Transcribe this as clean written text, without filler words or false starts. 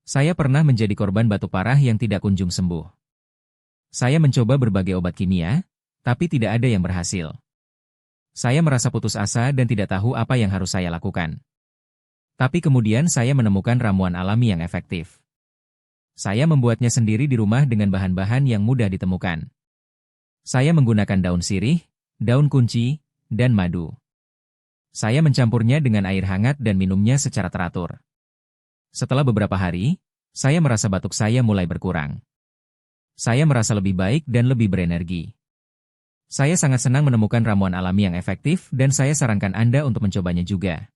Saya pernah menjadi korban batuk parah yang tidak kunjung sembuh. Saya mencoba berbagai obat kimia, tapi tidak ada yang berhasil. Saya merasa putus asa dan tidak tahu apa yang harus saya lakukan. Tapi kemudian saya menemukan ramuan alami yang efektif. Saya membuatnya sendiri di rumah dengan bahan-bahan yang mudah ditemukan. Saya menggunakan daun sirih, daun kunci, dan madu. Saya mencampurnya dengan air hangat dan minumnya secara teratur. Setelah beberapa hari, saya merasa batuk saya mulai berkurang. Saya merasa lebih baik dan lebih berenergi. Saya sangat senang menemukan ramuan alami yang efektif dan saya sarankan Anda untuk mencobanya juga.